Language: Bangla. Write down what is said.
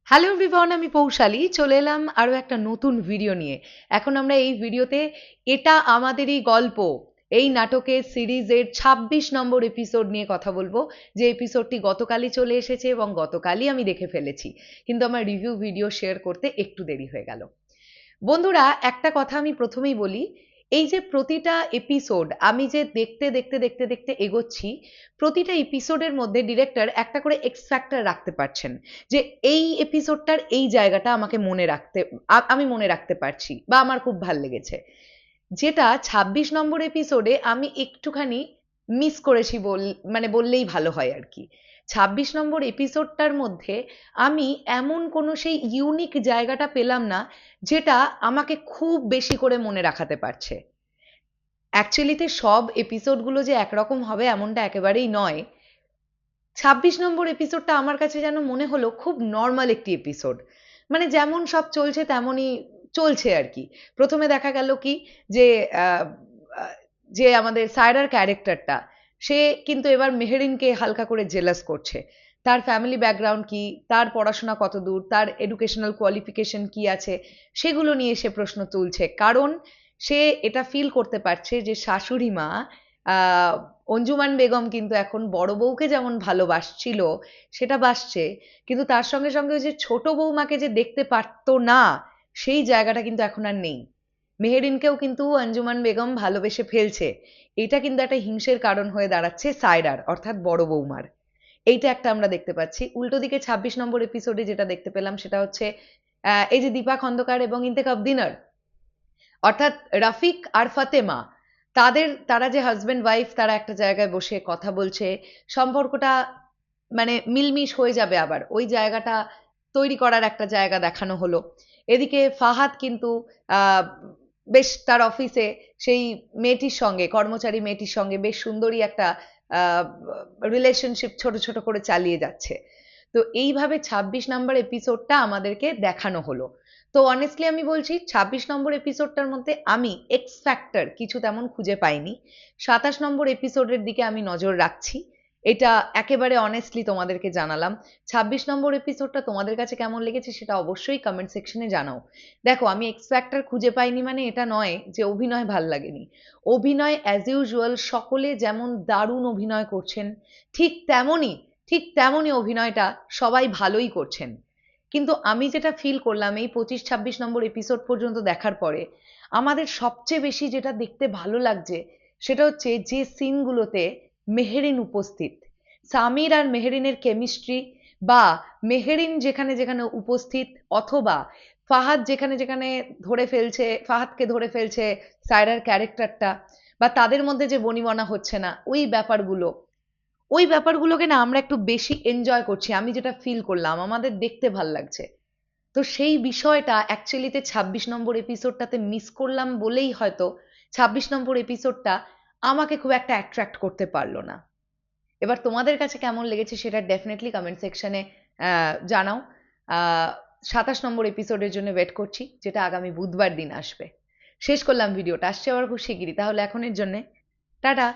হ্যালো এভরিওয়ান, আমি পৌশালী চলে এলাম আরও একটা নতুন ভিডিও নিয়ে। এখন আমরা এই ভিডিওতে এটা আমাদেরই গল্প এই নাটকের সিরিজের ২৬ নম্বর এপিসোড নিয়ে কথা বলবো, যে এপিসোডটি গতকালই চলে এসেছে এবং গতকালই আমি দেখে ফেলেছি, কিন্তু আমার রিভিউ ভিডিও শেয়ার করতে একটু দেরি হয়ে গেল। বন্ধুরা, একটা কথা আমি প্রথমেই বলি, এই যে প্রতিটা এপিসোড আমি যে দেখতে দেখতে দেখতে দেখতে এগোচ্ছি, প্রতিটা এপিসোডের মধ্যে ডিরেক্টর একটা করে এক্স ফ্যাক্টর রাখতে পারছেন, যে এই এপিসোডটার এই জায়গাটা আমাকে মনে রাখতে, আমি মনে রাখতে পারছি বা আমার খুব ভাল লেগেছে। যেটা ২৬ নম্বর এপিসোডে আমি একটুখানি মিস করেছি মানে বললেই ভালো হয় আর কি। ২৬ নম্বর এপিসোডটার মধ্যে আমি এমন কোনো সেই ইউনিক জায়গাটা পেলাম না যেটা আমাকে খুব বেশি করে মনে রাখাতে পারছে। অ্যাকচুয়ালিতে সব এপিসোডগুলো যে একরকম হবে এমনটা একেবারেই নয়। ২৬ নম্বর এপিসোডটা আমার কাছে যেন মনে হলো খুব নর্মাল একটি এপিসোড, মানে যেমন সব চলছে তেমনই চলছে আর কি। প্রথমে দেখা গেল কি, যে আহ, আহ, যে আমাদের সায়রার ক্যারেক্টারটা, সে কিন্তু এবার মেহেরিনকে হালকা করে জেলাস করছে। তার ফ্যামিলি ব্যাকগ্রাউন্ড কি, তার পড়াশোনা কত দূর, তার এডুকেশনাল কোয়ালিফিকেশন কি আছে, সেগুলো নিয়ে সে প্রশ্ন তুলছে, কারণ সে এটা ফিল করতে পারছে যে শাশুড়ি মা আহ অঞ্জুমান বেগম কিন্তু এখন বড় বউকে যেমন ভালোবাসছিল, সেটা বাসছে, কিন্তু তার সঙ্গে সঙ্গে ওই যে ছোট বৌমাকে যে দেখতে পারতো না, সেই জায়গাটা কিন্তু এখন আর নেই। মেহেরিনকেও কিন্তু অঞ্জুমান বেগম ভালোবেসে ফেলছে। এটা কিন্তু একটা হিংসের কারণ হয়ে দাঁড়াচ্ছে সায়রার, অর্থাৎ বড় বৌমার। এইটা একটা আমরা দেখতে পাচ্ছি। উল্টো দিকে ২৬ নম্বর এপিসোডে যেটা দেখতে পেলাম সেটা হচ্ছে এই যে দীপা খন্দকার এবং ইন্তেখাব দিনার, অর্থাৎ রফিক আর ফাতেমা, তারা যে হাজবেন্ড ওয়াইফ, তারা একটা জায়গায় বসে কথা বলছে, সম্পর্কটা মানে মিলমিশ হয়ে যাবে আবার, ওই জায়গাটা তৈরি করার একটা জায়গা দেখানো হলো। এদিকে ফাহাদ কিন্তু আহ বেশ তার অফিসে সেই মেয়েটির সঙ্গে, কর্মচারী মেয়েটির সঙ্গে বেশ সুন্দরী একটা রিলেশনশিপ ছোট ছোট করে চালিয়ে যাচ্ছে। তো এইভাবে ২৬ নম্বর এপিসোডটা আমাদেরকে দেখানো হলো। তো অনেস্টলি আমি বলছি, ২৬ নম্বর এপিসোডটার মধ্যে আমি এক্স ফ্যাক্টর কিছু তেমন খুঁজে পাইনি। ২৭ নম্বর এপিসোডের দিকে আমি নজর রাখছি, এটা একেবারে অনেস্টলি তোমাদেরকে জানালাম। ২৬ নম্বর এপিসোডটা তোমাদের কাছে কেমন লেগেছে সেটা অবশ্যই কমেন্ট সেকশনে জানাও। দেখো, আমি এক্স ফ্যাক্টর খুঁজে পাইনি মানে এটা নয় যে অভিনয় ভাল লাগেনি। অভিনয় অ্যাজ ইউজুয়াল সকলে যেমন দারুণ অভিনয় করছেন, ঠিক তেমনই ঠিক তেমনই অভিনয়টা সবাই ভালোই করছেন। কিন্তু আমি যেটা ফিল করলাম এই ২৫-২৬ নম্বর এপিসোড পর্যন্ত দেখার পরে, আমাদের সবচেয়ে বেশি যেটা দেখতে ভালো লাগছে সেটা হচ্ছে যে সিনগুলোতে মেহেরিন উপস্থিত, সামির আর মেহেরিনের কেমিস্ট্রি, বা মেহেরিন যেখানে যেখানে উপস্থিত, অথবা ফাহাদ যেখানে যেখানে ফাহাদকে ধরে ফেলছে সায়রার ক্যারেক্টারটা, বা তাদের মধ্যে যে বনিবনা হচ্ছে না, ওই ব্যাপারগুলোকে না আমরা একটু বেশি এনজয় করছি, আমি যেটা ফিল করলাম আমাদের দেখতে ভাল লাগছে। তো সেই বিষয়টা অ্যাকচুয়ালিতে ২৬ নম্বর এপিসোডটাতে মিস করলাম বলেই হয়তো ২৬ নম্বর এপিসোডটা আমাকে খুব একটা অ্যাট্রাক্ট করতে পারলো না। এবার তোমাদের কাছে কেমন লেগেছে সেটা ডেফিনেটলি কমেন্ট সেকশনে জানাও। ২৭ নম্বর এপিসোডের জন্য ওয়েট করছি, যেটা আগামী বুধবার দিন আসবে। শেষ করলাম ভিডিওটা, আসছে আবার খুব শিগগিরই। তাহলে এখনের জন্যে টাটা।